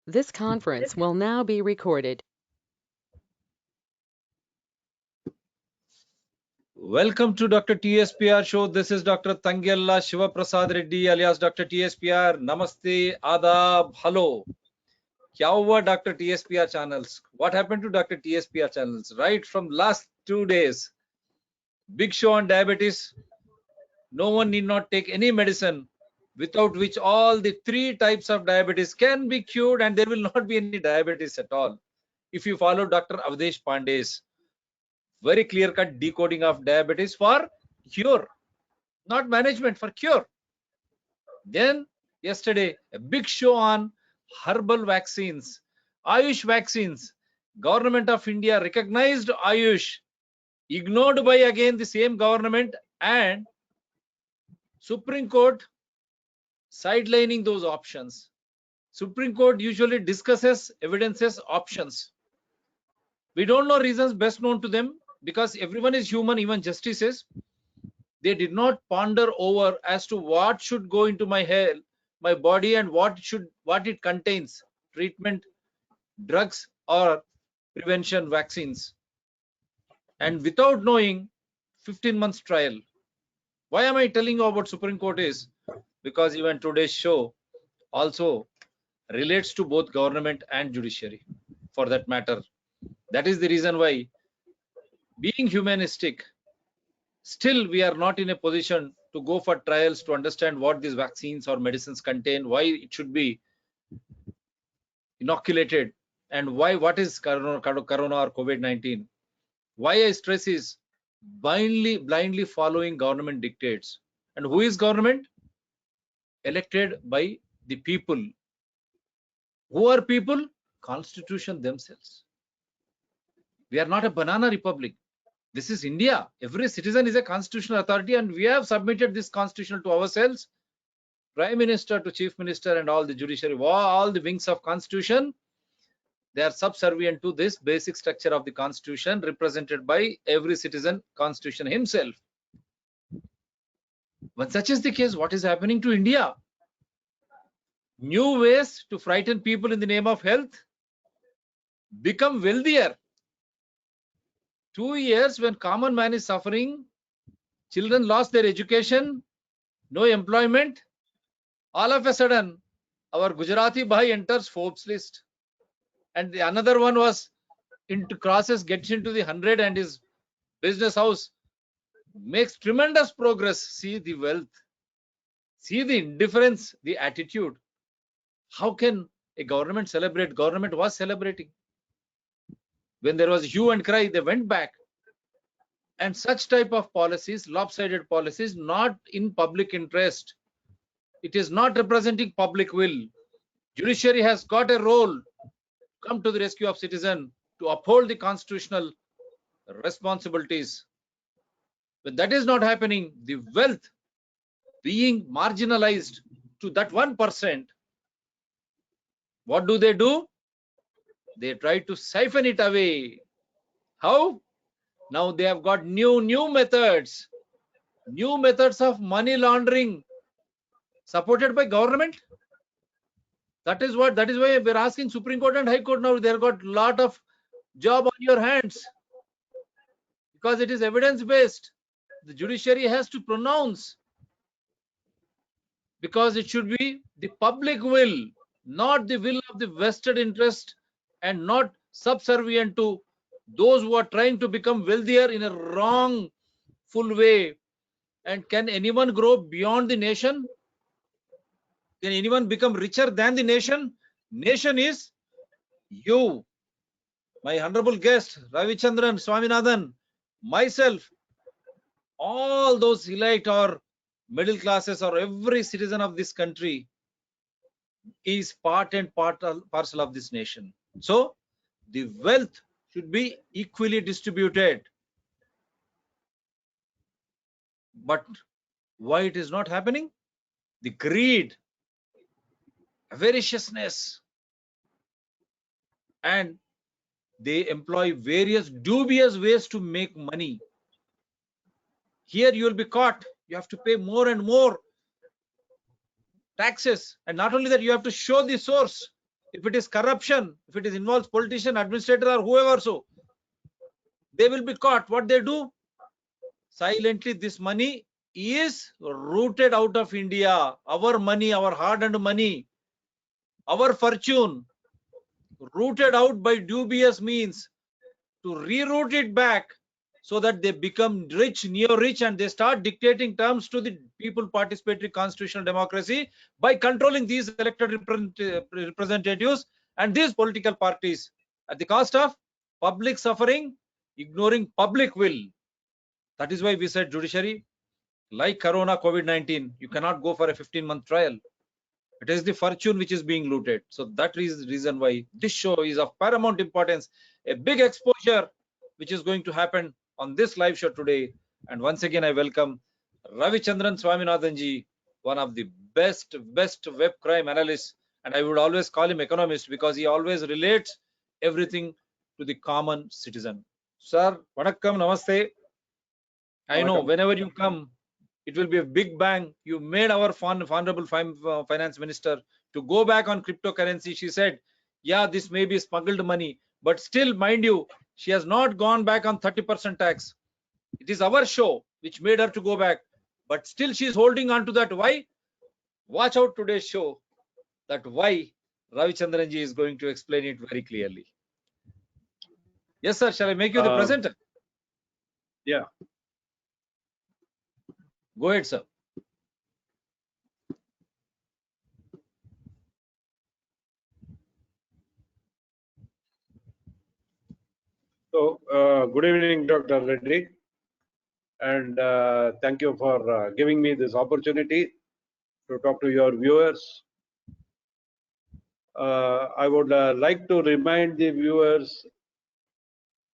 This conference will now be recorded. Welcome to Dr. TSPR show. This is Dr. Tangella Shiva Prasad Reddy alias Dr. TSPR. Namaste, Adab, hello. Kya hua Dr. TSPR channels? What happened to Dr. TSPR channels? Right from last 2 days, big show on diabetes. No one need not take any medicine, without which all the 3 types of diabetes can be cured and there will not be any diabetes at all. If you follow Dr. Avdesh Pandey's very clear-cut decoding of diabetes for cure, not management, for cure. Then yesterday, a big show on herbal vaccines, Ayush vaccines. Government of India recognized Ayush, ignored by again the same government, and Supreme Court sidelining those options. Supreme Court usually discusses evidences, options. We don't know reasons best known to them, because everyone is human, even justices. They did not ponder over as to what should go into my health, my body, and what it contains, treatment, drugs, or prevention vaccines. And without knowing, 15 months trial. Why am I telling you about Supreme Court is because even today's show also relates to both government and judiciary, for that matter. That is the reason why, being humanistic, still we are not in a position to go for trials to understand what these vaccines or medicines contain, why it should be inoculated, and why, what is corona or COVID-19. Why I stress is blindly following government dictates. And who is government? Elected by the people. Who are people? Constitution themselves. We are not a banana republic. This is India. Every citizen is a constitutional authority, and we have submitted this constitution to ourselves. Prime Minister to Chief Minister and all the judiciary, all the wings of constitution, they are subservient to this basic structure of the constitution, represented by every citizen, constitution himself. When such is the case, what is happening to India? New ways to frighten people in the name of health, become wealthier. 2 years when common man is suffering, children lost their education, no employment, all of a sudden our Gujarati bhai enters Forbes list, and the another one was gets into the 100, and his business house makes tremendous progress. See the wealth, see the indifference, the attitude. How can a government celebrate? Government was celebrating. When there was hue and cry, they went back. And such type of policies, lopsided policies, not in public interest. It is not representing public will. Judiciary has got a role, come to the rescue of citizen, to uphold the constitutional responsibilities. When that is not happening, the wealth being marginalized to that 1%, what do? They try to siphon it away. How? Now they have got new methods of money laundering, supported by government. That is why we're asking Supreme Court and High Court now. They've got a lot of job on your hands, because it is evidence based. The judiciary has to pronounce, because it should be the public will, not the will of the vested interest, and not subservient to those who are trying to become wealthier in a wrong, full way. And can anyone grow beyond the nation? Can anyone become richer than the nation? Nation is you, my honorable guest, Ravichandran, Swaminathan, myself, all those elite or middle classes, or every citizen of this country is part and parcel of this nation. So the wealth should be equally distributed. But why it is not happening? The greed, avariciousness, and they employ various dubious ways to make money. Here you will be caught. You have to pay more and more taxes, and not only that, you have to show the source. if it is corruption, if it is involves politician, administrator, or whoever, so they will be caught. What they do? Silently, this money is rooted out of India. Our money, our hard-earned money, our fortune, rooted out by dubious means, to reroute it back so that they become rich, neo-rich, and they start dictating terms to the people participatory constitutional democracy by controlling these elected representatives and these political parties at the cost of public suffering, ignoring public will. That is why we said judiciary, like Corona, COVID-19, you cannot go for a 15-month trial. It is the fortune which is being looted. So that is the reason why this show is of paramount importance. A big exposure which is going to happen on this live show today. And once again, I welcome Ravichandran Swaminathan-ji, one of the best web crime analysts. And I would always call him economist because he always relates everything to the common citizen. Sir, vanakkam, namaste. I know whenever you come, it will be a big bang. You made our honorable finance minister to go back on cryptocurrency. She said, yeah, this may be smuggled money, but still, mind you, she has not gone back on 30% tax. It is our show which made her to go back, but still she is holding on to that. Why? Watch out today's show, that why Ravichandran ji is going to explain it very clearly. Yes, sir. Shall I make you the presenter? Yeah. Go ahead, sir. So, good evening, Dr. Reddy, and thank you for giving me this opportunity to talk to your viewers. I would like to remind the viewers,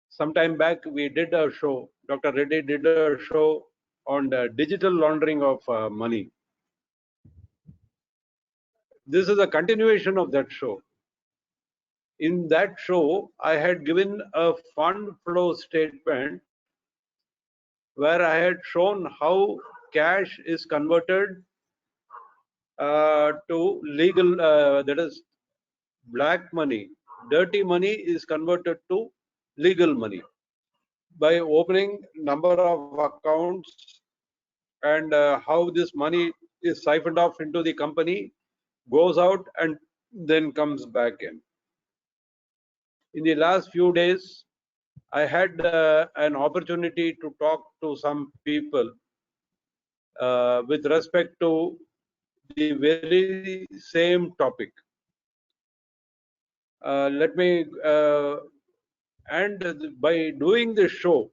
sometime back we did a show, Dr. Reddy did a show on the digital laundering of money. This is a continuation of that show. In that show, I had given a fund flow statement where I had shown how cash is converted to legal, that is black money. Dirty money is converted to legal money by opening number of accounts, and how this money is siphoned off into the company, goes out and then comes back in. In the last few days, I had an opportunity to talk to some people with respect to the very same topic. And by doing this show,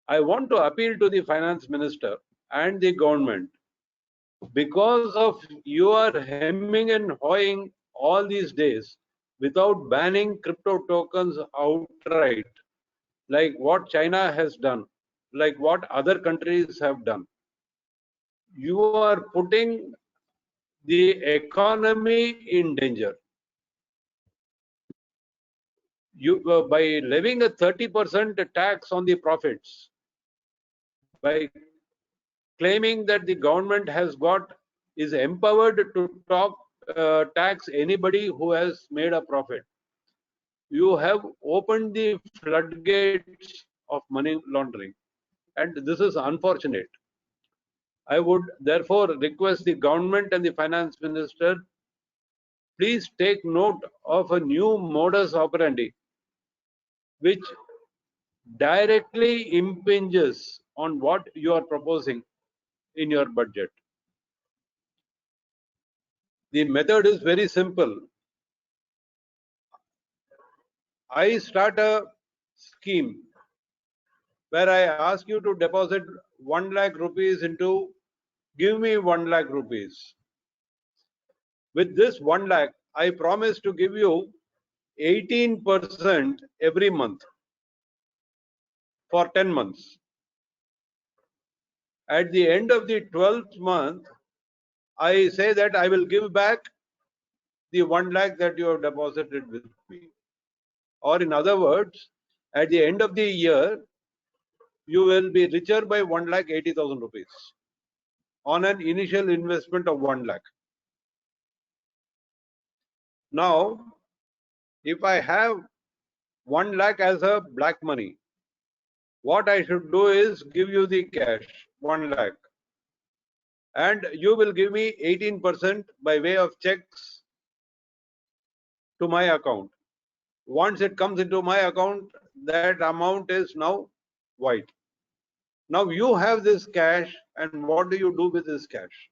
I want to appeal to the finance minister and the government, because of your hemming and hawing all these days without banning crypto tokens outright, like what China has done, like what other countries have done. You are putting the economy in danger. You by levying a 30% tax on the profits, by claiming that the government is empowered to tax anybody who has made a profit, you have opened the floodgates of money laundering, and this is unfortunate. I would therefore request the government and the finance minister, please take note of a new modus operandi which directly impinges on what you are proposing in your budget. The method is very simple. I start a scheme where I ask you to deposit 1 lakh rupees into, give me 1 lakh rupees. With this 1 lakh, I promise to give you 18% every month for 10 months. At the end of the 12th month, I say that I will give back the 1 lakh that you have deposited with me. Or in other words, at the end of the year, you will be richer by 1,80,000 rupees on an initial investment of 1 lakh. Now, If I have 1 lakh as a black money, what I should do is give you the cash, 1 lakh, and you will give me 18% by way of checks to my account. Once it comes into my account, that amount is now white. Now you have this cash, and what do you do with this cash?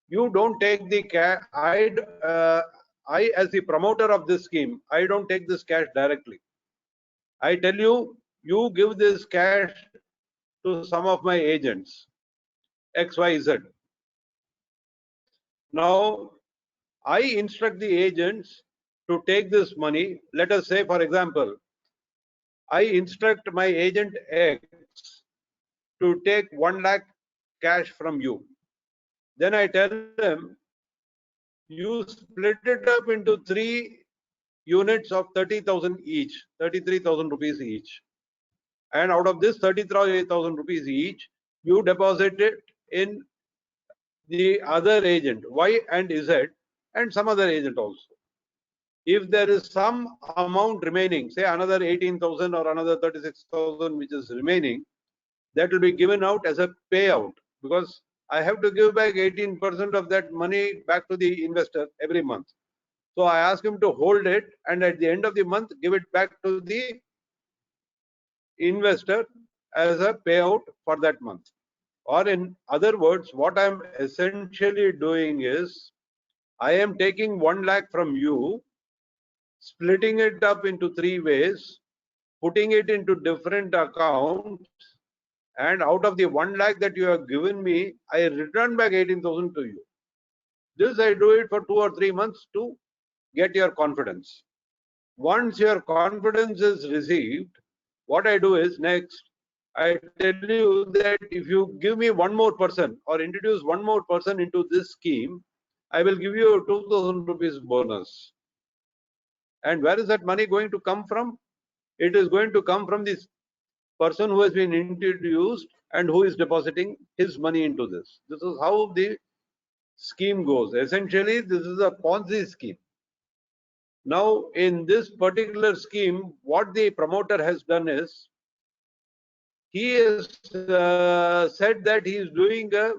You don't take the cash. I, as the promoter of this scheme, I don't take this cash directly. I tell you, you give this cash to some of my agents, XYZ. Now, I instruct the agents to take this money. Let us say, for example, I instruct my agent X to take 1 lakh cash from you. Then I tell him, you split it up into 3 units of 30,000 each, 33,000 rupees each. And out of this 33,000 rupees each, you deposit it in the other agent, Y and Z, and some other agent also. If there is some amount remaining, say another 18,000 or another 36,000 which is remaining, that will be given out as a payout, because I have to give back 18% of that money back to the investor every month. So I ask him to hold it, and at the end of the month, give it back to the investor as a payout for that month. Or in other words, what I'm essentially doing is, I am taking 1 lakh from you, splitting it up into 3 ways, putting it into different accounts, and out of the 1 lakh that you have given me, I return back 18,000 to you. This I do it for 2 or 3 months to get your confidence. Once your confidence is received, what I do is, next, I tell you that if you give me one more person or introduce one more person into this scheme, I will give you a 2,000 rupees bonus. And where is that money going to come from? It is going to come from this person who has been introduced and who is depositing his money into this. This is how the scheme goes. Essentially, this is a Ponzi scheme. Now, in this particular scheme, what the promoter has done is, he has said that he is doing a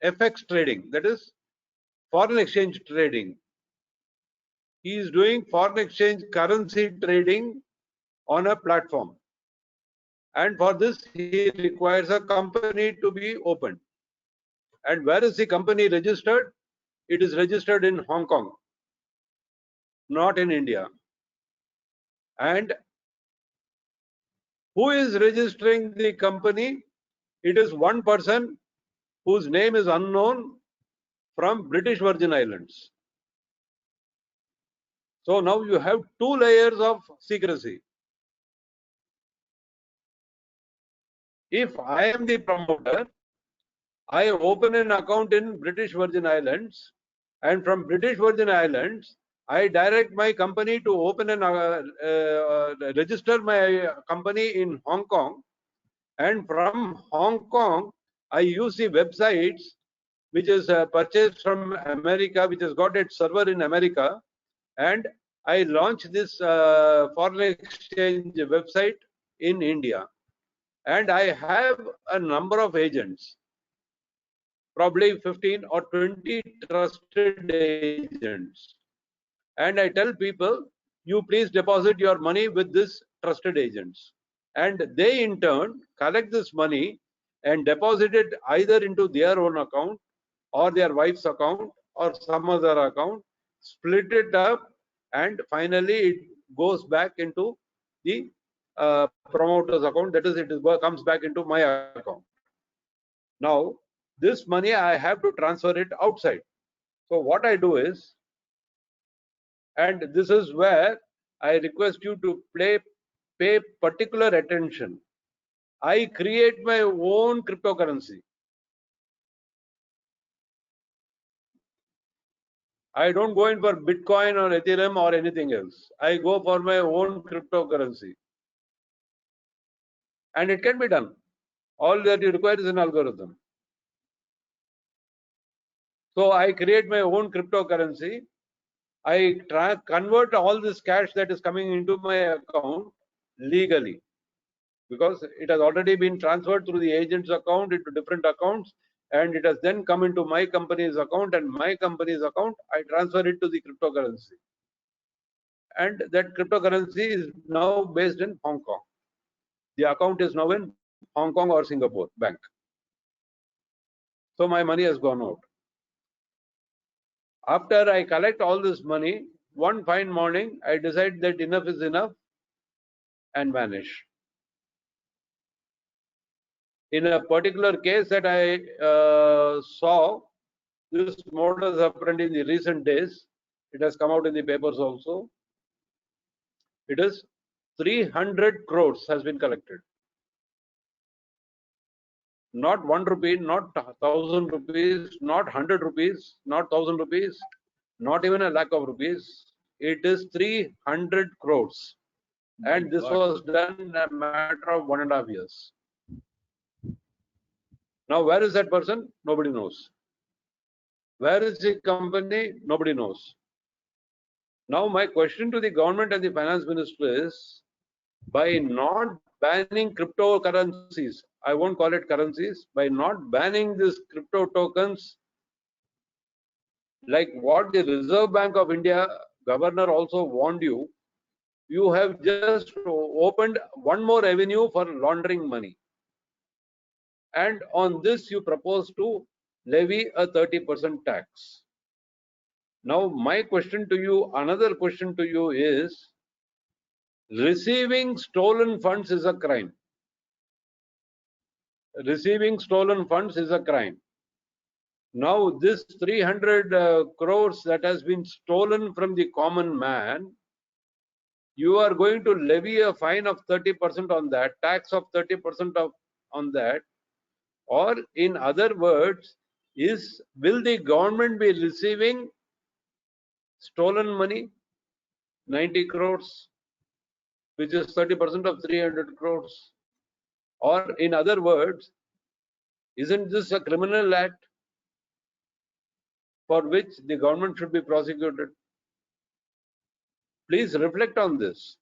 FX trading, that is foreign exchange trading. He is doing foreign exchange currency trading on a platform. And for this, he requires a company to be opened. And where is the company registered? It is registered in Hong Kong, not in India. And who is registering the company? It is one person whose name is unknown from British Virgin Islands. So now you have 2 layers of secrecy. If I am the promoter, I open an account in British Virgin Islands, and from British Virgin Islands, I direct my company to open an register my company in Hong Kong, and from Hong Kong, I use the websites which is purchased from America, which has got its server in America, and I launch this foreign exchange website in India. And I have a number of agents, probably 15 or 20 trusted agents. And I tell people, you please deposit your money with this trusted agents. And they in turn collect this money and deposit it either into their own account or their wife's account or some other account, split it up, and finally it goes back into the promoter's account. That is, it comes back into my account. Now, this money I have to transfer it outside. So what I do is, and this is where I request you to pay particular attention. I create my own cryptocurrency. I don't go in for Bitcoin or Ethereum or anything else. I go for my own cryptocurrency. And it can be done. All that you require is an algorithm. So I create my own cryptocurrency, I convert all this cash that is coming into my account legally, because it has already been transferred through the agent's account into different accounts, and it has then come into my company's account, and my company's account, I transfer it to the cryptocurrency. And that cryptocurrency is now based in Hong Kong. The account is now in Hong Kong or Singapore bank. So my money has gone out. After I collect all this money, one fine morning, I decide that enough is enough and vanish. In a particular case that I saw, this modus operandi in the recent days, it has come out in the papers also. It is 300 crores has been collected. Not 1 rupee, not 1,000 rupees, not 100 rupees, not 1,000 rupees, not even a lakh of rupees. It is 300 crores. And this was done in a matter of 1.5 years. Now, where is that person? Nobody knows. Where is the company? Nobody knows. Now, my question to the government and the finance minister is, by not banning cryptocurrencies, I won't call it currencies, by not banning these crypto tokens, like what the Reserve Bank of India governor also warned you, you have just opened one more avenue for laundering money. And on this, you propose to levy a 30% tax. Now, my question to you, another question to you is, receiving stolen funds is a crime. Receiving stolen funds is a crime. Now, this 300 crores that has been stolen from the common man, you are going to levy a fine of 30% on that, tax of 30% on that, or in other words, will the government be receiving stolen money, 90 crores, which is 30% of 300 crores? Or in other words, isn't this a criminal act for which the government should be prosecuted? Please reflect on this.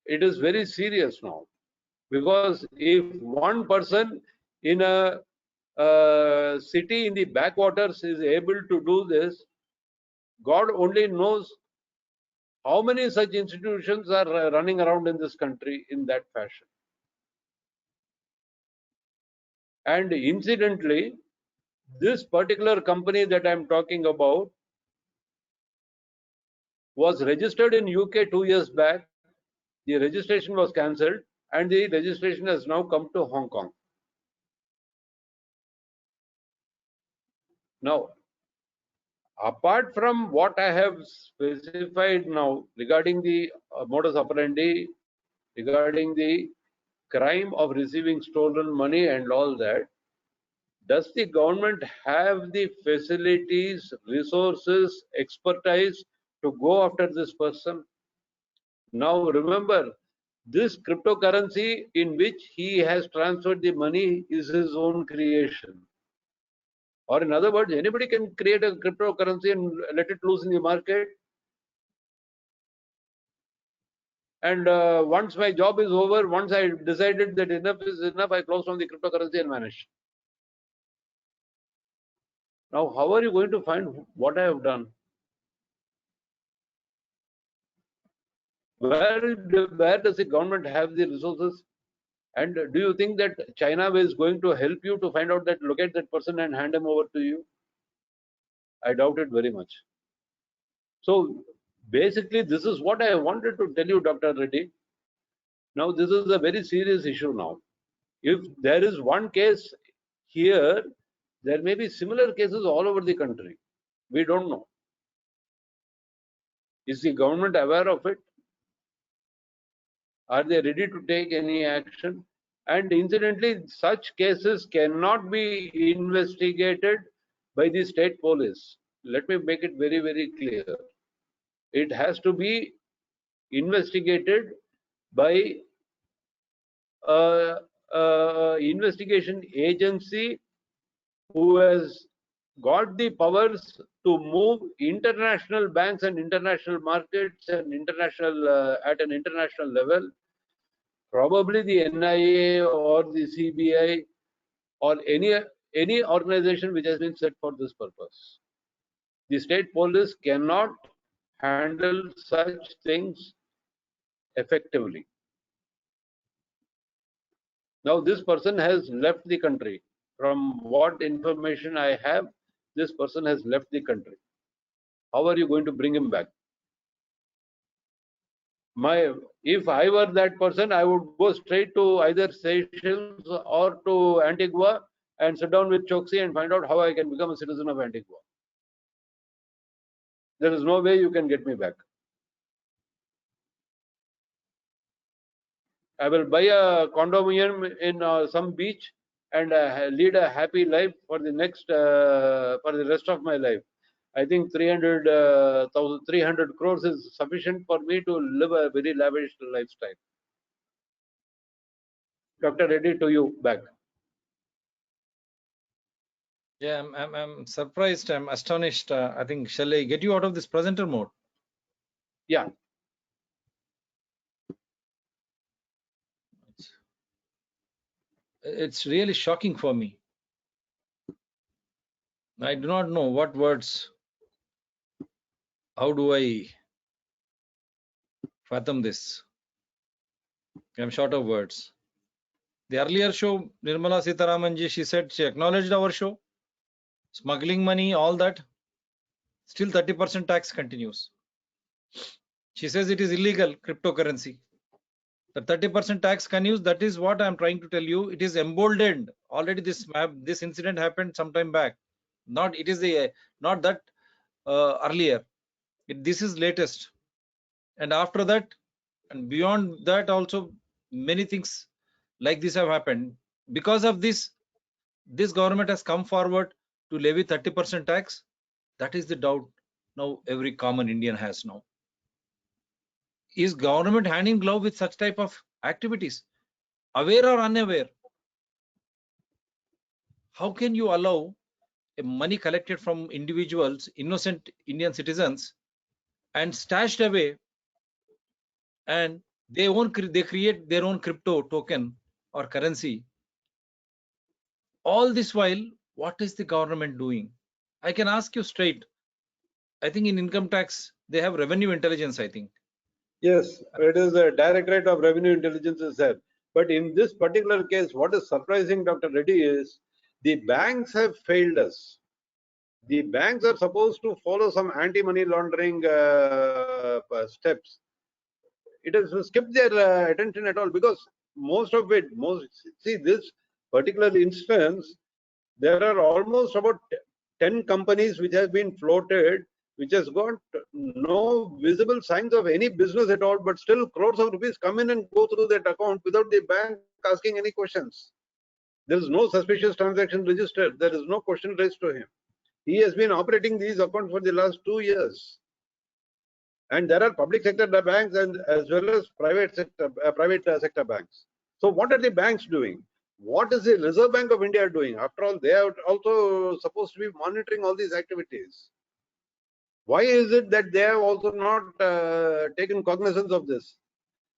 It is very serious now, because if one person in a city in the backwaters is able to do this, God only knows how many such institutions are running around in this country in that fashion. And incidentally, this particular company that I'm talking about was registered in UK 2 years back. The registration was cancelled, and the registration has now come to Hong Kong. Now, apart from what I have specified now regarding the modus operandi, regarding the crime of receiving stolen money and all that, does the government have the facilities, resources, expertise to go after this person? Now remember, this cryptocurrency in which he has transferred the money is his own creation. Or in other words, anybody can create a cryptocurrency and let it loose in the market. And once my job is over, once I decided that enough is enough, I close down the cryptocurrency and vanish. Now, how are you going to find what I have done? Where does the government have the resources? And do you think that China is going to help you to find out that, locate that person and hand him over to you? I doubt it very much. So basically, this is what I wanted to tell you, Dr. Reddy. Now, this is a very serious issue now. If there is one case here, there may be similar cases all over the country. We don't know. Is the government aware of it? Are they ready to take any action? And incidentally, such cases cannot be investigated by the state police. Let me make it very, very clear. It has to be investigated by an investigation agency who has got the powers to move international banks and international markets and international at an international level, probably the NIA or the CBI or any organization which has been set for this purpose. The state police cannot handle such things effectively. Now this person has left the country. From what information I have, this person has left the country. How are you going to bring him back? If I were that person, I would go straight to either Seychelles or to Antigua and sit down with Choksi and find out how I can become a citizen of Antigua. There is no way you can get me back. I will buy a condominium in some beach and lead a happy life for the rest of my life. I think 300 crores is sufficient for me to live a very lavish lifestyle. Dr. Reddy, to you back. Yeah, I'm surprised. I'm astonished. I think, shall I get you out of this presenter mode? Yeah. It's really shocking for me. I do not know what words. How do I fathom this? I'm short of words. The earlier show, Nirmala Sitharamanji, she said she acknowledged our show. Smuggling money, all that. Still 30% tax continues. She says it is illegal cryptocurrency. The 30% tax continues. That is what I'm trying to tell you. It is emboldened. Already this incident happened some time back. Not that earlier. This is latest. And after that, and beyond that also, many things like this have happened. Because of this government has come forward to levy 30% tax. That is the doubt now every common Indian has now. Is government hand in glove with such type of activities? Aware or unaware? How can you allow money collected from individuals, innocent Indian citizens, and stashed away, and they create their own crypto token or currency? All this while, what is the government doing? I can ask you straight. I think in income tax they have revenue intelligence, I think. Yes, it is the Directorate of Revenue Intelligence is there. But in this particular case, what is surprising, Dr. Reddy, is the banks have failed us. The banks are supposed to follow some anti-money laundering steps. It has skipped their attention at all, because see this particular instance, there are almost about 10 companies which have been floated, which has got no visible signs of any business at all, but still crores of rupees come in and go through that account without the bank asking any questions. There is no suspicious transaction registered. There is no question raised to him. He has been operating these accounts for the last 2 years. And there are public sector banks and as well as private sector banks. So what are the banks doing? What is the Reserve Bank of India doing? After all, they are also supposed to be monitoring all these activities. Why is it that they have also not taken cognizance of this?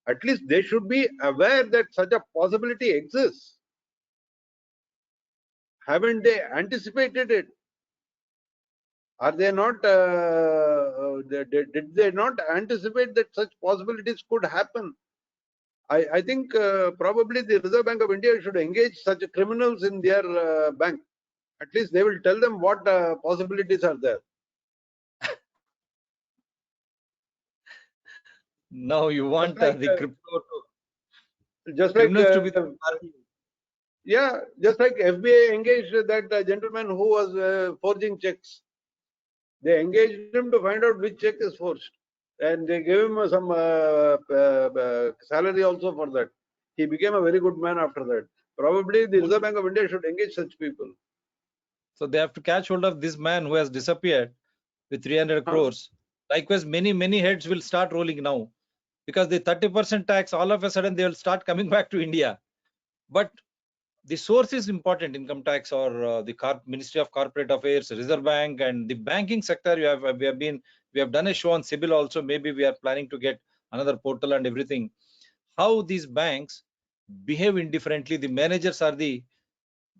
At least they should be aware that such a possibility exists. Haven't they anticipated it? Are they not? Did they not anticipate that such possibilities could happen? I think probably the Reserve Bank of India should engage such criminals in their bank. At least they will tell them what possibilities are there. Now you want the crypto just criminals like to be yeah, just like FBA engaged that gentleman who was forging checks. They engaged him to find out which check is forged, and they gave him some salary also for that. He became a very good man after that. Probably the Reserve Bank of India should engage such people. So they have to catch hold of this man who has disappeared with 300 crores. Likewise, many heads will start rolling now, because the 30% tax, all of a sudden they will start coming back to India. But the source is important, income tax or the Ministry of Corporate Affairs, Reserve Bank, and the banking sector. We have done a show on CIBIL also. Maybe we are planning to get another portal and everything. How these banks behave indifferently. The managers are the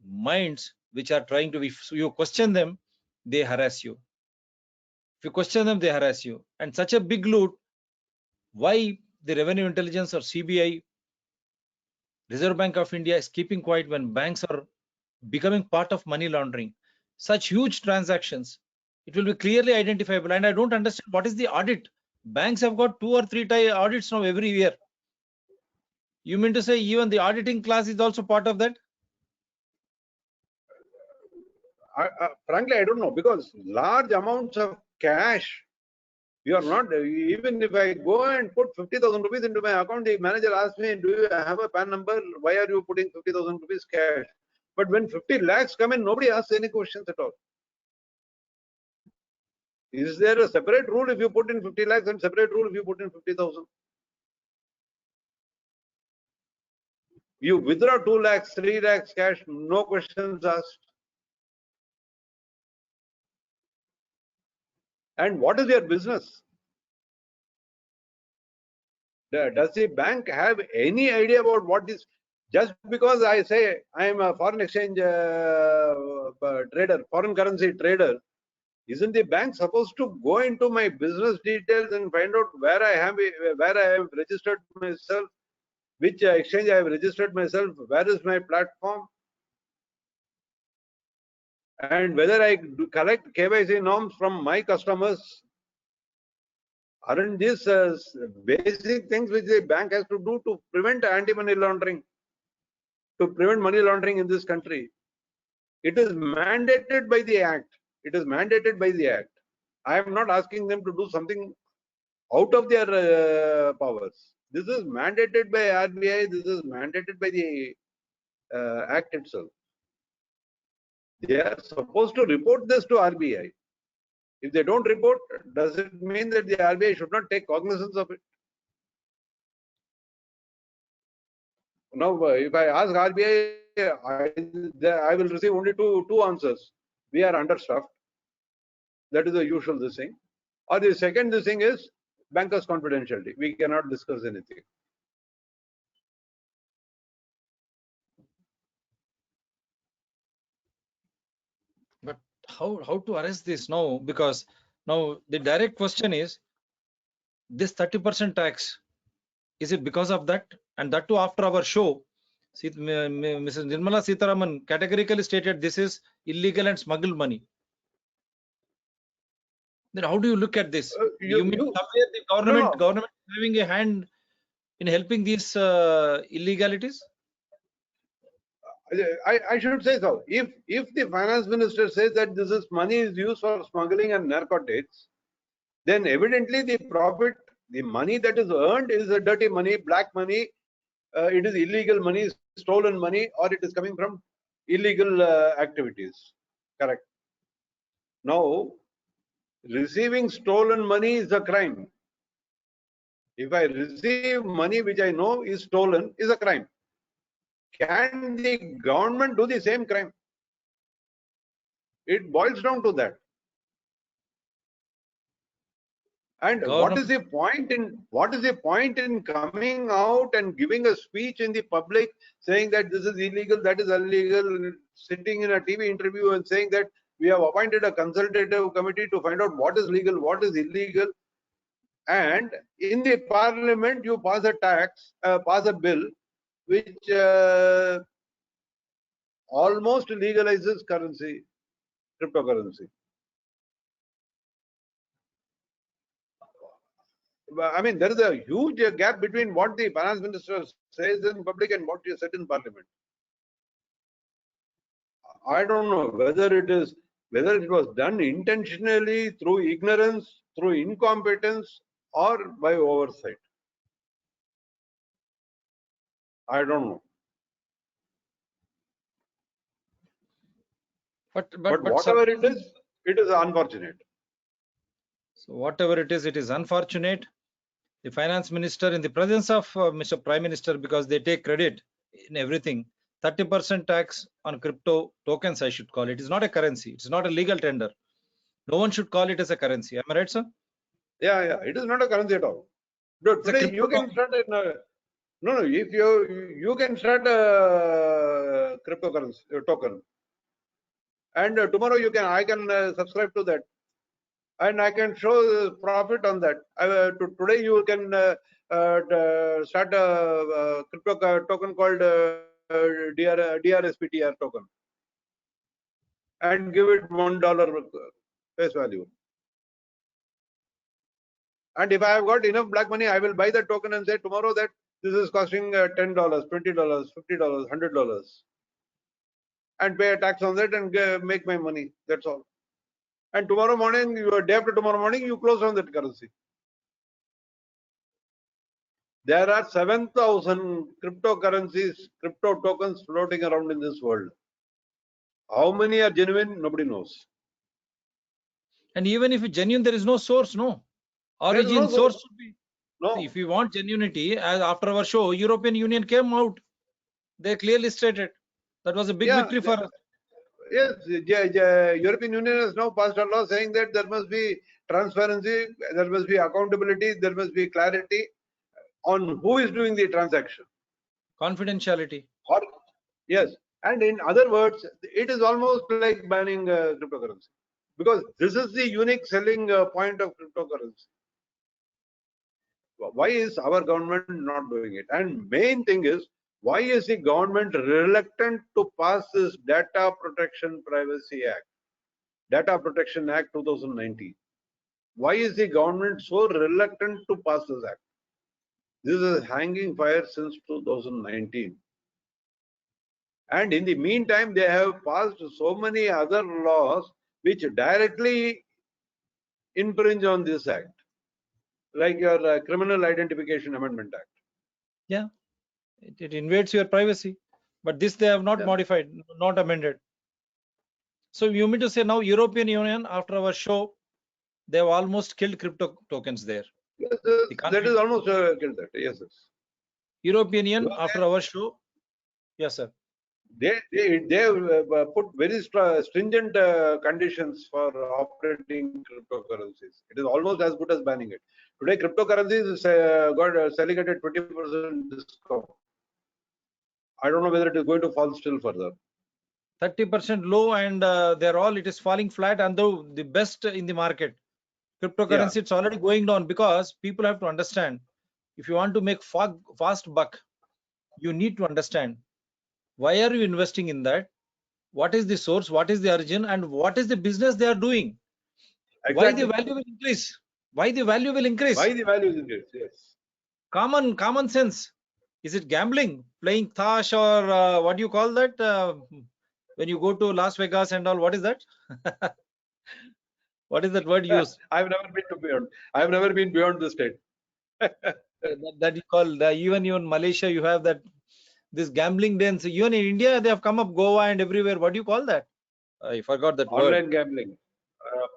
minds which are trying to, if you question them, they harass you. If you question them, they harass you. And such a big loot, why the Revenue Intelligence or CBI, Reserve Bank of India is keeping quiet when banks are becoming part of money laundering? Such huge transactions, it will be clearly identifiable. And I don't understand what is the audit. Banks have got 2 or 3 audits now every year. You mean to say even the auditing class is also part of that? Frankly, I don't know, because large amounts of cash, you are not, even if I go and put 50,000 rupees into my account, the manager asks me, do you have a PAN number? Why are you putting 50,000 rupees cash? But when 50 lakhs come in, nobody asks any questions at all. Is there a separate rule if you put in 50 lakhs and separate rule if you put in 50,000? You withdraw 2 lakhs, 3 lakhs cash, no questions asked. And what is your business? Does the bank have any idea about what is? Just because I say I am a foreign exchange trader, foreign currency trader, isn't the bank supposed to go into my business details and find out where I have registered myself, which exchange I have registered myself, where is my platform, and whether I collect KYC norms from my customers? Aren't these basic things which the bank has to do to prevent anti-money laundering, to prevent money laundering in this country? It is mandated by the Act. It is mandated by the Act. I am not asking them to do something out of their powers. This is mandated by RBI. This is mandated by the Act itself. They are supposed to report this to RBI. If they don't report, does it mean that the RBI should not take cognizance of it? Now, if I ask RBI, I will receive only two answers. We are understaffed. That is the usual thing. Or the second thing is bankers' confidentiality. We cannot discuss anything. But how to arrest this now? Because now the direct question is, this 30% tax, is it because of that? And that too after our show, Mrs. Nirmala Sitharaman categorically stated this is illegal and smuggled money. Then how do you look at this? You mean somewhere the government is having a hand in helping these illegalities? I should say so. If the finance minister says that this is money is used for smuggling and narcotics, then evidently the profit, the money that is earned is a dirty money, black money, it is illegal money, stolen money, or it is coming from illegal activities. Correct. Now, receiving stolen money is a crime. If I receive money which I know is stolen, is a crime. Can the government do the same crime? It boils down to that. And what is the point in coming out and giving a speech in the public saying that this is illegal, that is illegal, sitting in a TV interview and saying that we have appointed a consultative committee to find out what is legal, what is illegal, and in the parliament you pass a bill which almost legalizes currency, cryptocurrency. I mean, there is a huge gap between what the finance minister says in public and what he said in parliament. I don't know whether it was done intentionally, through ignorance, through incompetence, or by oversight. I don't know. But whatever it is unfortunate. So whatever it is unfortunate. The finance minister, in the presence of Mr. Prime Minister, because they take credit in everything, 30% tax on crypto tokens, I should call it. It's not a currency. It's not a legal tender. No one should call it as a currency. Am I right, sir? Yeah, yeah. It is not a currency at all. No, It's a today you can crypto. start no, if you can start a cryptocurrency token, and tomorrow I can subscribe to that, and I can show profit on that. Today you can start a crypto token called DRSPTR token, and give it $1 face value. And if I have got enough black money, I will buy the token and say tomorrow that this is costing $10, $20, $50, $100, and pay a tax on that and make my money. That's all. And tomorrow morning, day after tomorrow morning, you close on that currency. There are 7,000 cryptocurrencies, crypto tokens floating around in this world. How many are genuine? Nobody knows. And even if it's genuine, there is no source, no. There is Origin no source should be. No. See, if you want genuinity, as after our show, European Union came out. They clearly stated that was a big victory for us. Yes, European Union has now passed a law saying that there must be transparency, there must be accountability, there must be clarity on who is doing the transaction. Confidentiality. Or, yes, and in other words, it is almost like banning cryptocurrency, because this is the unique selling point of cryptocurrency. Why is our government not doing it? And main thing is, why is the government reluctant to pass this Data Protection Privacy Act, Data Protection Act 2019? Why is the government so reluctant to pass this act? This is hanging fire since 2019. And in the meantime, they have passed so many other laws which directly infringe on this act, like your Criminal Identification Amendment Act. Yeah, it invades your privacy. But this they have not modified, not amended. So you mean to say now European Union, after our show, they have almost killed crypto tokens there. Yes, that is almost killed that. Yes, yes. European Union, after our show, yes, sir. They put very stringent conditions for operating cryptocurrencies. It is almost as good as banning it. Today, cryptocurrencies is selling at a 20% discount. I don't know whether it is going to fall still further. 30% low, and they're all, it is falling flat, and the best in the market. Cryptocurrency, it's already going down, because people have to understand, if you want to make fast buck, you need to understand why are you investing in that, what is the source, what is the origin, and what is the business they are doing. Exactly. Why the value will increase? Why the value will increase? Why the value will increase? Yes. Common sense. Is it gambling, playing tash, or what do you call that? When you go to Las Vegas and all, what is that? What is that word used? I've never been to beyond. I've never been beyond the state. that you call even in Malaysia, you have that this gambling dens. Even in India, they have come up, Goa and everywhere. What do you call that? I forgot that word. Online gambling,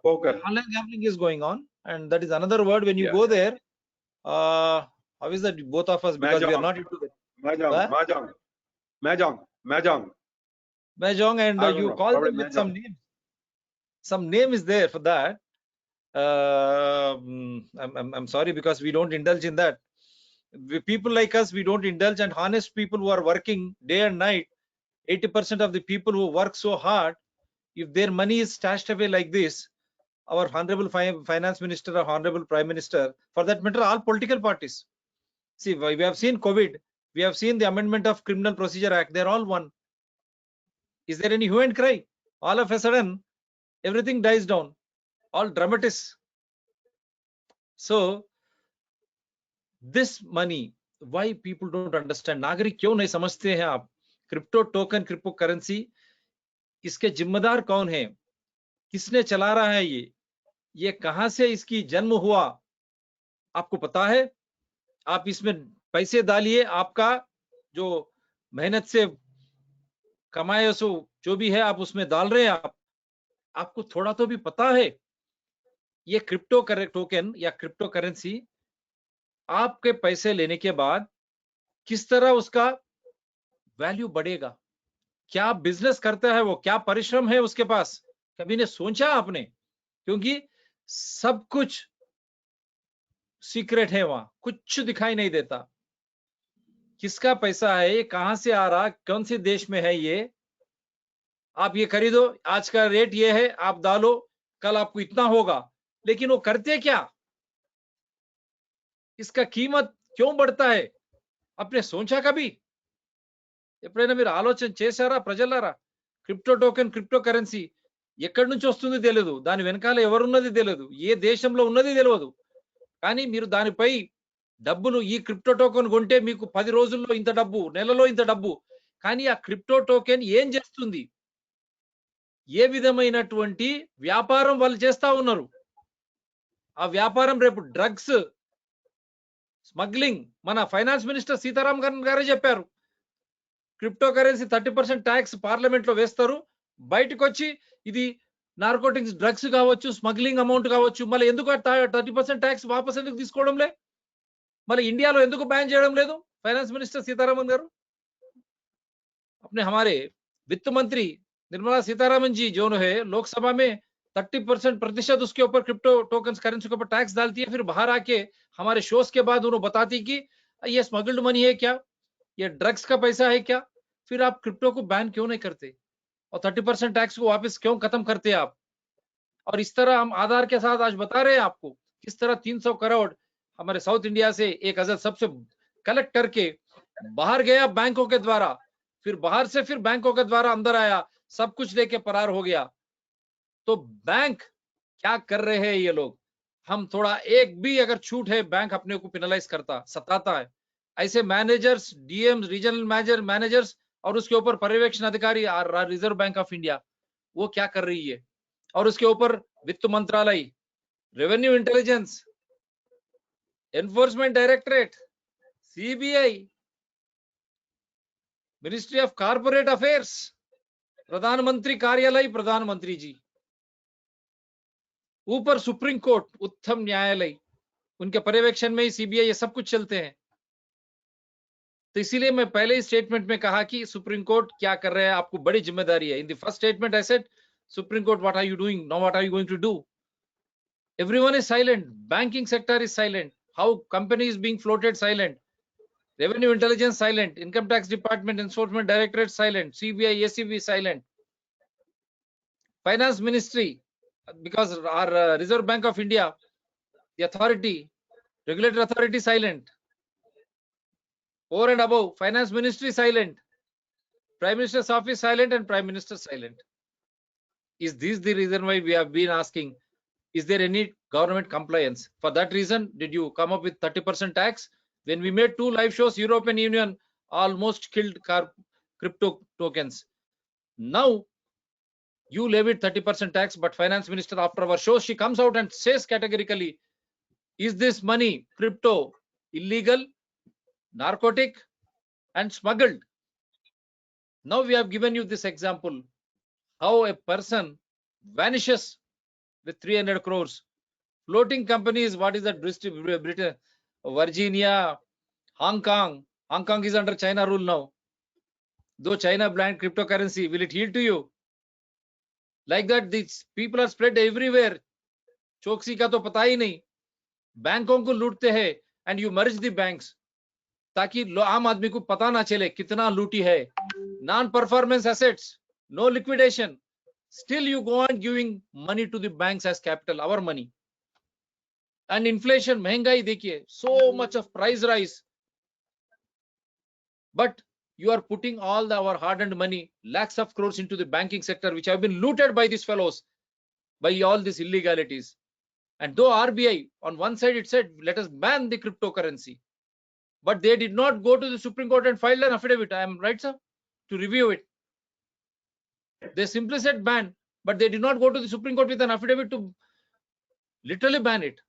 poker. Online gambling is going on, and that is another word. When you go there, how is that? Both of us, because we are not into that. Mahjong, and you call them with some name. Some name is there for that. I'm sorry, because we don't indulge in that. People like us, we don't indulge, and honest people who are working day and night, 80% of the people who work so hard, if their money is stashed away like this, our honorable finance minister or honorable prime minister, for that matter, all political parties. See, we have seen COVID, we have seen the amendment of Criminal Procedure Act, they're all one. Is there any hue and cry? All of a sudden, everything dies down, all dramatics. So this money, why people don't understand? नागरिक क्यों नहीं समझते हैं आप? Crypto token, crypto currency, इसके जिम्मेदार कौन है? किसने चला रहा है ये कहां से इसकी जन्म हुआ? आपको पता है? आप इसमें पैसे डालिए, आपका जो मेहनत से कमाए सो जो भी है आप उसमें डाल रहे हैं, आपको थोड़ा तो भी पता है ये क्रिप्टो टोकन या क्रिप्टो करेंसी आपके पैसे लेने के बाद किस तरह उसका वैल्यू बढ़ेगा, क्या बिजनेस करता है वो, क्या परिश्रम है उसके पास, कभी ने सोचा आपने? क्योंकि सब कुछ सीक्रेट है, वहां कुछ दिखाई नहीं देता। किसका पैसा है ये, कहां से आ रहा, कौन से देश में है ये, आप ये खरीदो, आज का रेट ये है, आप डालो, कल आपको इतना होगा। लेकिन वो करते क्या, इसका कीमत क्यों बढ़ता है, आपने सोचा कभी? ఎప్పుడైనా మీరు ఆలోచన చేశారా ప్రజలారా? క్రిప్టో టోకెన్, క్రిప్టో కరెన్సీ ఎక్కడి నుంచి వస్తుంది తెలియదు, దాని వెనకాల ఎవరున్నది తెలియదు, ఏ దేశంలో ఉన్నది తెలియదు. కానీ మీరు దానిపై డబ్బులు, ఈ క్రిప్టో టోకెన్ కొంటే మీకు 10 రోజుల్లో ఇంత డబ్బు, నెలలో ఇంత డబ్బు. కానీ ఆ క్రిప్టో టోకెన్ ఏం చేస్తుంది, ఏ విధమైనటువంటి వ్యాపారం వాళ్ళు చేస్తా ఉన్నారు? ఆ వ్యాపారం రేపు డ్రగ్స్ స్మగ్లింగ్. మన ఫైనాన్స్ మినిస్టర్ సీతారాం గారే చెప్పారు, క్రిప్టో కరెన్సీ 30% ట్యాక్స్ పార్లమెంట్ లో వేస్తారు, బయటకు వచ్చి ఇది నార్కోటిక్స్ డ్రగ్స్ కావచ్చు, స్మగ్లింగ్ అమౌంట్ కావచ్చు, మళ్ళీ ఎందుకు 30% ట్యాక్స్ వాపస్ ఎందుకు తీసుకోవడం లే, మళ్ళీ ఇండియాలో ఎందుకు బ్యాన్ చేయడం లేదు ఫైనాన్స్ మినిస్టర్ సీతారామన్ గారు? अपने हमारे वित्त मंत्री निर्मला सीतारामन जी जो है लोकसभा में 30% उसके ऊपर क्रिप्टो टोकन्स करेंसी के ऊपर टैक्स डालती है, फिर बाहर आके हमारे शोज के बाद उन्होंने बताती कि ये स्मगल्ड मनी है क्या, ये ड्रग्स का पैसा है क्या, फिर आप क्रिप्टो को बैन क्यों नहीं करते और 30% टैक्स को वापस क्यों खत्म करते आप? और इस तरह हम आधार के साथ आज बता रहे हैं आपको किस तरह 300 करोड़ हमारे साउथ इंडिया से 1000 सबसे कलेक्ट करके बाहर गया बैंकों के द्वारा, फिर बाहर से फिर बैंकों के द्वारा अंदर आया, सब कुछ लेके फरार हो गया। तो बैंक क्या कर रहे हैं ये लोग? हम थोड़ा एक भी अगर छूट है, बैंक अपने को पेनलाइज करता, सताता है। ऐसे मैनेजर्स, डीएम, रीजनल मैनेजर्स और उसके ऊपर पर्यवेक्षण अधिकारी रिजर्व बैंक ऑफ इंडिया, वो क्या कर रही है? और उसके ऊपर वित्त मंत्रालय, revenue intelligence, enforcement directorate, CBI, ministry of corporate affairs, प्रधानमंत्री कार्यालय, प्रधानमंत्री जी, ऊपर सुप्रीम कोर्ट, उच्चतम न्यायालय, उनके पर्यवेक्षण में ही सीबीआई, ये सब कुछ चलते हैं। तो इसीलिए मैं पहले ही स्टेटमेंट में कहा कि सुप्रीम कोर्ट क्या कर रहे हैं, आपको बड़ी जिम्मेदारी है। In the first statement I said, Supreme Court what are you doing, now what are you going to do? Everyone is silent, banking sector is silent, how company is being floated silent, revenue intelligence silent, income tax department, enforcement directorate silent, CBI, ACB silent, finance ministry, because our Reserve Bank of India, the authority, regulatory authority silent, over and above finance ministry silent, prime minister's office silent, and prime minister silent. Is this the reason why we have been asking, is there any government compliance? For that reason did you come up with 30% tax? When we made 2 live shows, European Union almost killed crypto tokens. Now you levied 30% tax, but finance minister after our show, she comes out and says categorically, is this money crypto illegal, narcotic, and smuggled? Now we have given you this example, how a person vanishes with 300 crores. Floating companies, what is that? Britain, Virginia, Hong Kong. Hong Kong is under China rule now. Though China banned cryptocurrency, will it yield to you? Like that, these people are spread everywhere. चौकसी का तो पता ही नहीं, बैंकों को लूटते हैं, and you merge the banks, ताकि आम आदमी को पता ना चले कितना लूटी है. Non-performance assets, no liquidation, still you go on giving money to the banks as capital, our money. And inflation, महंगाई देखिए, so much of price rise, but you are putting all our hard-earned money, lakhs of crores, into the banking sector, which have been looted by these fellows, by all these illegalities. And though RBI on one side it said, let us ban the cryptocurrency, but they did not go to the Supreme Court and filed an affidavit, I am right, sir, to review it. They simply said ban, but they did not go to the Supreme Court with an affidavit to literally ban it.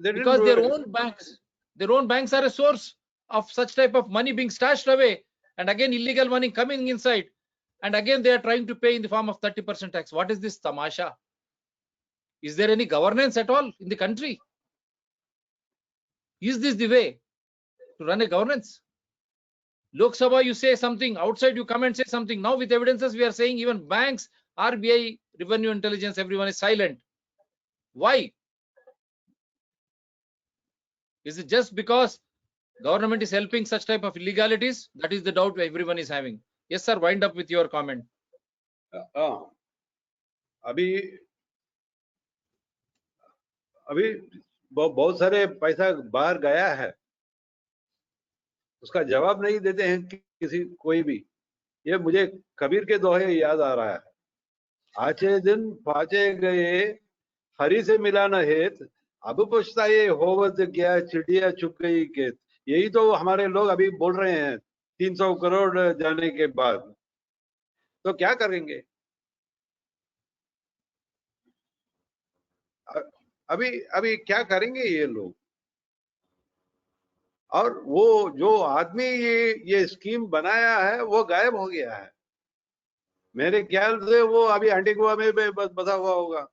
Because their own banks are a source of such type of money being stashed away, and again illegal money coming inside, and again they are trying to pay in the form of 30% tax. What is this tamasha? Is there any governance at all in the country? Is this the way to run a governance? Lok Sabha, you say something. Outside, you come and say something. Now, with evidences, we are saying even banks, RBI, revenue intelligence, everyone is silent. Why? Is it just because government is helping such type of illegalities? That is the doubt everyone is having. Yes, sir. Wind up with your comment. अभी अभी बहुत सारे पैसा बाहर गया है, उसका जवाब नहीं देते हैं किसी कोई भी। ये मुझे कबीर के दोहे याद आ रहा है, आचे दिन पाचे गए हरी से मिला न हेत, अब पछताए होवत क्या चिड़िया चुप गई खेत। यही तो हमारे लोग अभी बोल रहे हैं 300 करोड़ जाने के बाद। तो क्या करेंगे? अभी क्या करेंगे ये लोग? और वो जो आदमी ये स्कीम बनाया है वो गायब हो गया है। मेरे ख्याल से वो अभी एंटीगुआ में बसा हुआ होगा,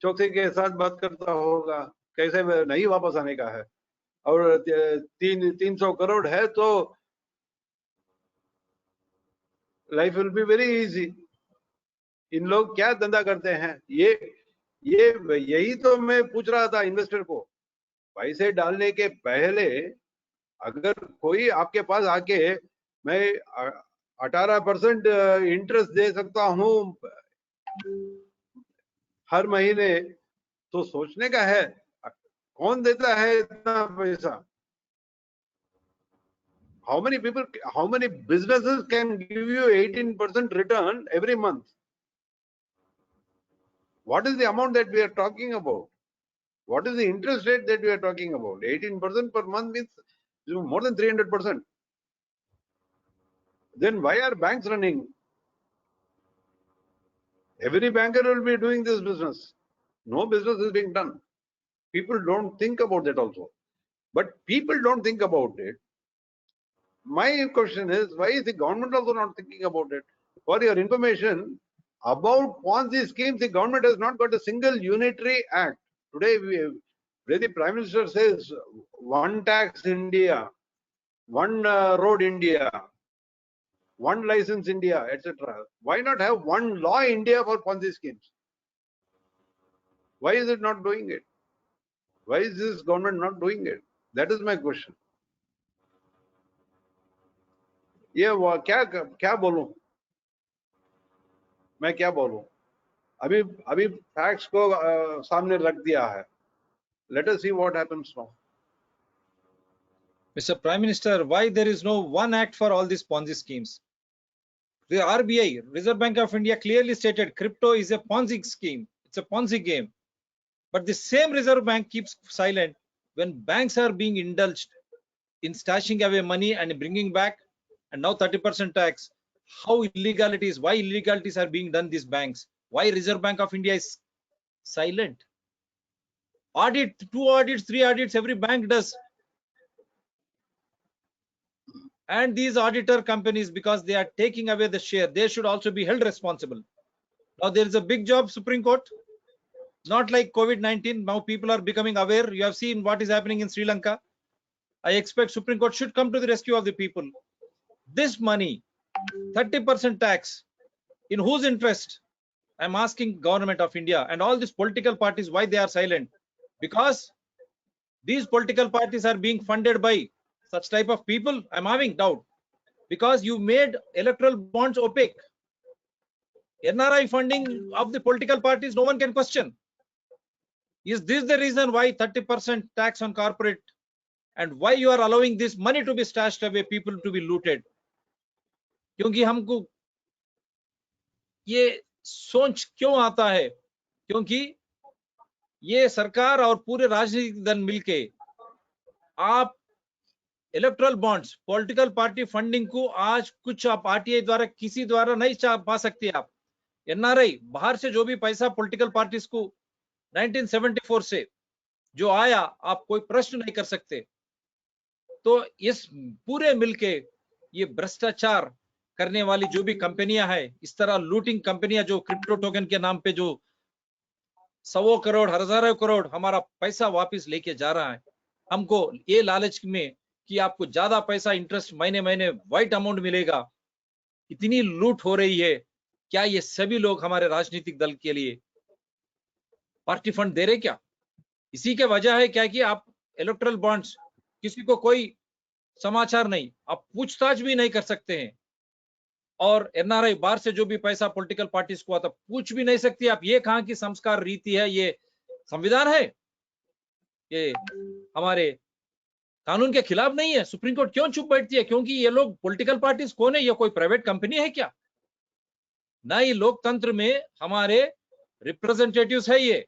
चौकसी के साथ बात करता होगा कैसे नहीं वापस आने का है। और 300 करोड़ है तो life will be very easy. इन लोग क्या धंधा करते हैं? यही तो मैं पूछ रहा था इन्वेस्टर को। पैसे डालने के पहले अगर कोई आपके पास आके मैं 18% इंटरेस्ट दे सकता हूं हर महीने, तो सोचने का है कौन देता है इतना पैसा? How many businesses can give you 18% return every month? What is the amount that we are talking about? What is the interest rate that we are talking about? 18% per month means more than 300%. Then why are banks running? Every banker will be doing this business. No business is being done. People don't think about that also. But people don't think about it. My question is, why is the government also not thinking about it? For your information, about Ponzi schemes, the government has not got a single unitary act. Today, where the Prime Minister says, one tax India, one road India, one license India, etc. Why not have one law India for Ponzi schemes? Why is it not doing it? Why is this government not doing it? That is my question. ये क्या बोलूं मैं? क्या बोलूं? अभी facts को सामने रख दिया है. Let us see what happens now. Mr. Prime Minister, why there is no one act for all these Ponzi schemes? The RBI, Reserve Bank of India, clearly stated crypto is a Ponzi scheme. It's a Ponzi game. But the same Reserve Bank keeps silent when banks are being indulged in stashing away money and bringing back, and now 30% tax. How illegalities, why illegalities are being done these banks? Why Reserve Bank of India is silent? Audit, 2 audits, 3 audits, every bank does. And these auditor companies, because they are taking away the share, they should also be held responsible. Now there is a big job, Supreme Court. Not like COVID-19. Now people are becoming aware. You have seen what is happening in Sri Lanka. I expect Supreme Court should come to the rescue of the people. This money, 30% tax, in whose interest? I'm asking government of India and all these political parties why they are silent. Because these political parties are being funded by such type of people. I'm having doubt. Because you made electoral bonds opaque. NRI funding of the political parties, no one can question. Is this the reason why 30% tax on corporate, and why you are allowing this money to be stashed away, people to be looted? क्योंकि हमको ये सोच क्यों आता है? क्योंकि ये सरकार और पूरे राजनीतिक दल मिलके आप electoral bonds, political party funding को आज कुछ आप आरटीआई द्वारा किसी द्वारा नहीं पा सकते आप. एनआरआई बाहर से जो भी पैसा पॉलिटिकल पार्टीज को 1974 से जो आया, आप कोई प्रश्न नहीं कर सकते. तो इस पूरे मिलके ये भ्रष्टाचार करने वाली जो भी कंपनियां हैं, इस तरह लूटिंग कंपनियां जो क्रिप्टो टोकन के नाम पे जो 100 करोड़, हजारों करोड़ हमारा पैसा वापस लेके जा रहा है, हमको ये लालच में कि आपको ज्यादा पैसा इंटरेस्ट महीने महीने व्हाइट अमाउंट मिलेगा, इतनी लूट हो रही है, क्या ये सभी लोग हमारे राजनीतिक दल के लिए पार्टी फंड दे रहे क्या? इसी के वजह है क्या कि आप इलेक्टोरल बॉन्ड्स, किसी को कोई समाचार नहीं, आप पूछताछ भी नहीं कर सकते हैं, और एनआरआई बाहर से जो भी पैसा पॉलिटिकल पार्टीज को आता पूछ भी नहीं सकती आप। ये कहां की संस्कार रीति है? ये संविधान है? ये हमारे कानून के खिलाफ नहीं है? सुप्रीम कोर्ट क्यों चुप बैठती है? क्योंकि ये लोग पॉलिटिकल पार्टीज कौन है? ये कोई प्राइवेट कंपनी है क्या? ना ही लोकतंत्र में हमारे रिप्रेजेंटेटिव्स है, ये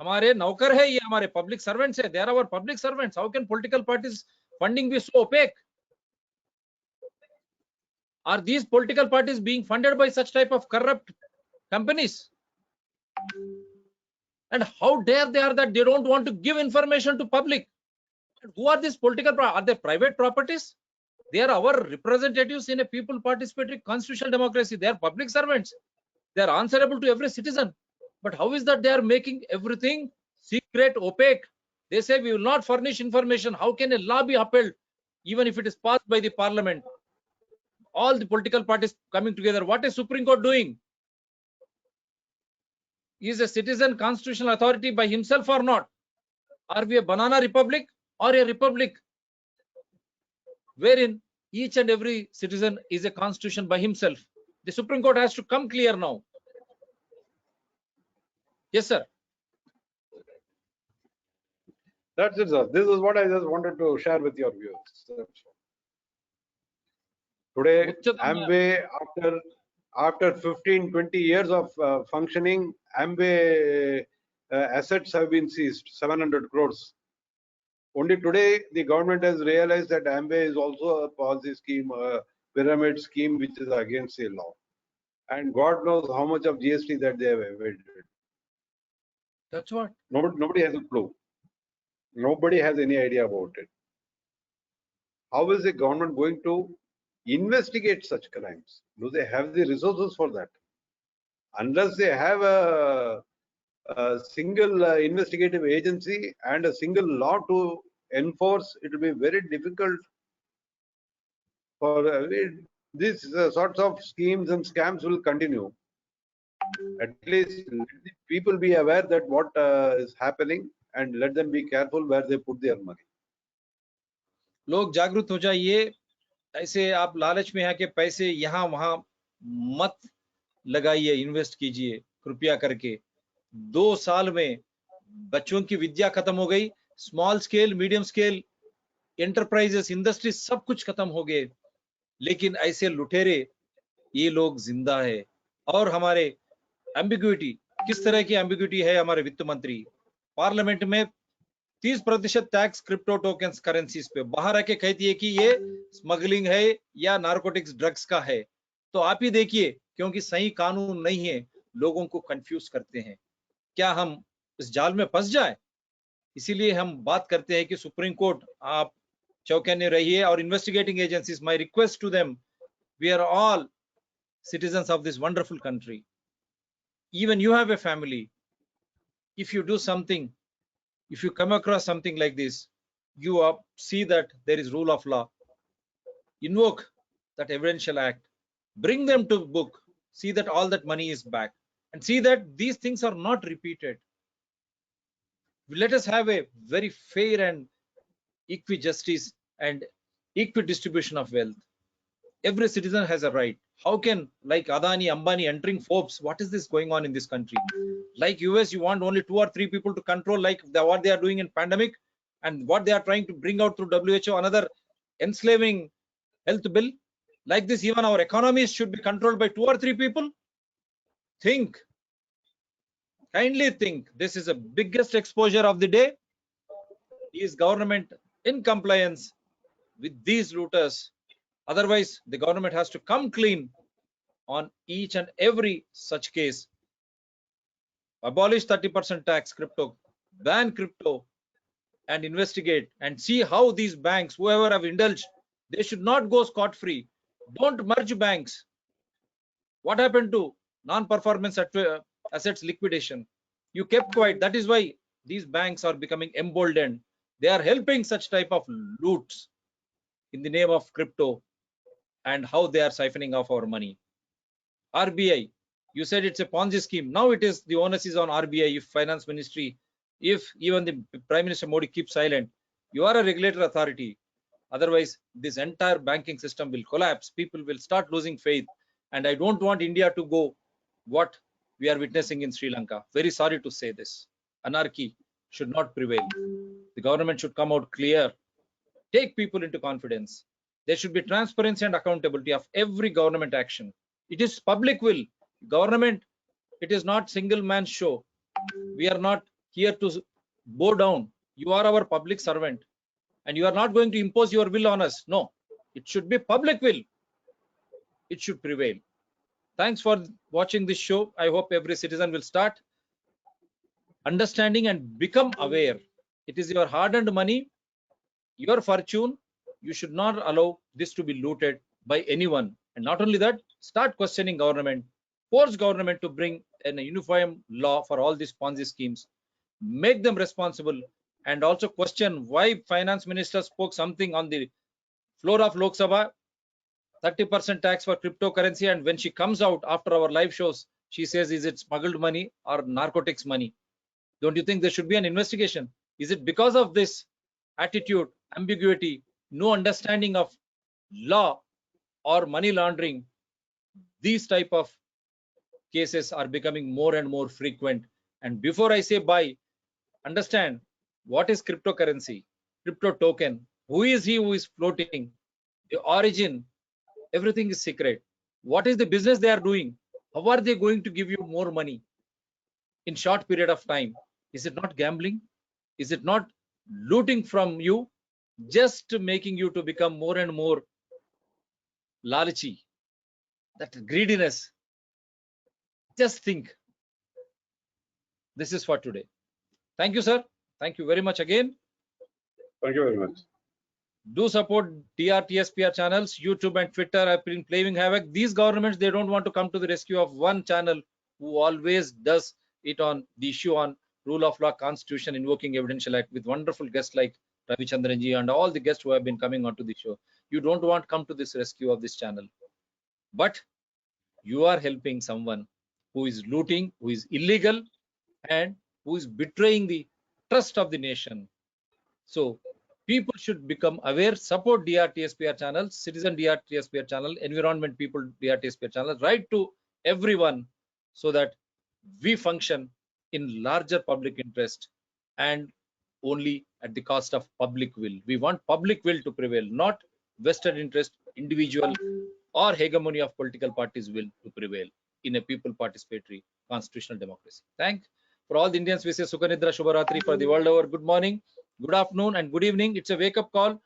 हमारे नौकर है, ये हमारे पब्लिक सर्वेंट्स है, they are our public servants. How can political parties funding be so opaque? Are these political parties being funded by such type of corrupt companies? And how dare they are that they don't want to give information to public? Who are these political, are they private properties? They are our representatives in a people participatory constitutional democracy. They are public servants. They are answerable to every citizen. But how is that they are making everything secret, opaque? They say we will not furnish information. How can a law be upheld even if it is passed by the parliament? All the political parties coming together. What is Supreme Court doing? Is a citizen constitutional authority by himself or not? Are we a banana republic or a republic wherein each and every citizen is a constitution by himself? The Supreme Court has to come clear now. Yes, sir. That's it, sir. This is what I just wanted to share with your viewers. Today, Amway, after 15-20 years of functioning, Amway assets have been seized, 700 crores. Only today, the government has realized that Amway is also a policy scheme, a pyramid scheme, which is against the law. And God knows how much of GST that they have evaded. That's what. Nobody has a clue. Nobody has any idea about it. How is the government going to investigate such crimes? Do they have the resources for that? Unless they have a single investigative agency and a single law to enforce, it will be very difficult for these sorts of schemes and scams will continue. At least let the people be aware that what is happening, and let them be careful where they put their money. लोग जागरूक हो जाइए। ऐसे आप लालच में आके पैसे यहाँ वहां मत लगाइए, इन्वेस्ट कीजिए कृपया करके। 2 साल में बच्चों की विद्या खत्म हो गई। Small scale, medium scale enterprises, industry सब कुछ खत्म हो गए, लेकिन ऐसे लुटेरे ये लोग जिंदा है। और हमारे एम्बिग्यूटी, किस तरह की एम्बिग्यूटी है हमारे वित्त मंत्री? पार्लियामेंट में 30% टैक्स क्रिप्टो टोकन्स करेंसीज पे, बाहर आके कहती है कि ये स्मगलिंग है या नारकोटिक्स ड्रग्स का है। तो आप ही देखिए, क्योंकि सही कानून नहीं है, लोगों को कंफ्यूज करते हैं। क्या हम इस जाल में फंस जाए? इसीलिए हम बात करते हैं कि सुप्रीम कोर्ट आप चौकन्ने रहिए, और investigating agencies, my request to them, we are all citizens of this wonderful country. Even you have a family. If you do something, if you come across something like this, you see that there is rule of law. Invoke that evidential act. Bring them to book. See that all that money is back, and see that these things are not repeated. Let us have a very fair and equi justice and equi distribution of wealth. Every citizen has a right. How can, like Adani, Ambani entering Forbes, what is this going on in this country? Like US, you want only 2 or 3 people to control, like what they are doing in pandemic, and what they are trying to bring out through WHO, another enslaving health bill. Like this, even our economies should be controlled by 2 or 3 people. Think, kindly think. This is the biggest exposure of the day. Is government in compliance with these looters? Otherwise, the government has to come clean on each and every such case. Abolish 30% tax crypto, ban crypto, and investigate and see how these banks, whoever have indulged, they should not go scot-free. Don't merge banks. What happened to non-performance assets liquidation? You kept quiet. That is why these banks are becoming emboldened. They are helping such type of loots. in the name of crypto and how they are siphoning off our money. RBI, you said it's a Ponzi scheme. Now it is, the onus is on RBI. If finance ministry, if even the Prime Minister Modi keeps silent, you are a regulator authority. Otherwise, this entire banking system will collapse. People will start losing faith. And I don't want India to go what we are witnessing in Sri Lanka. Very sorry to say this. Anarchy should not prevail. The government should come out clear, take people into confidence. There should be transparency and accountability of every government action. It is public will. Government, it is not single man's show. We are not here to bow down. You are our public servant and you are not going to impose your will on us. No, it should be public will. It should prevail. Thanks for watching this show. I hope every citizen will start understanding and become aware. It is your hard-earned money, your fortune. You should not allow this to be looted by anyone. And not only that, start questioning government, force government to bring a uniform law for all these Ponzi schemes, make them responsible, and also question why finance minister spoke something on the floor of Lok Sabha, 30% tax for cryptocurrency, and when she comes out after our live shows, she says, is it smuggled money or narcotics money? Don't you think there should be an investigation? Is it because of this attitude, ambiguity, no understanding of law or money laundering? These type of cases are becoming more and more frequent. And before I say bye, understand what is cryptocurrency, crypto token, who is he who is floating, the origin, everything is secret. What is the business they are doing? How are they going to give you more money in short period of time? Is it not gambling? Is it not looting from you, just making you to become more and more lalachi, that greediness? Just think. This is for today. Thank you, sir. Thank you very much again. Thank you very much. Do support DRTSPR channels. YouTube and Twitter have been playing havoc. These governments, they don't want to come to the rescue of one channel who always does it on the issue on rule of law, constitution, invoking evidential act, with wonderful guests like Ravichandran ji and all the guests who have been coming onto the show. You don't want to come to this rescue of this channel, but you are helping someone who is looting, who is illegal, and who is betraying the trust of the nation. So people should become aware, support DRTSPR channels, citizen DRTSPR channel, environment people DRTSPR channel, right to everyone, so that we function in larger public interest and only at the cost of public will. We want public will to prevail, not vested interest, individual or hegemony of political parties will to prevail in a people participatory constitutional democracy. Thank for all the Indians. We say Sukhanidra Shubharatri for the world over. Good morning, good afternoon, and good evening. It's a wake-up call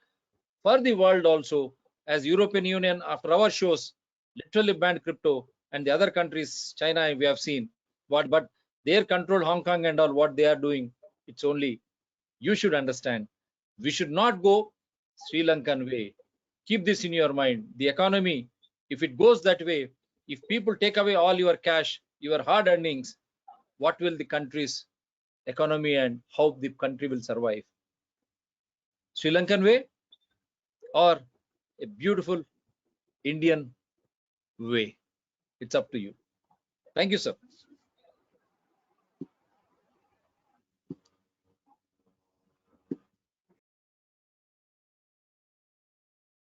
for the world also, as European Union, after our shows, literally banned crypto, and the other countries, China, we have seen what, but their control, Hong Kong and all, what they are doing. It's only, you should understand, we should not go Sri Lankan way. Keep this in your mind. The economy, if it goes that way, if people take away all your cash, your hard earnings, what will the country's economy and how the country will survive? Sri Lankan way or a beautiful Indian way? It's up to you. Thank you, sir.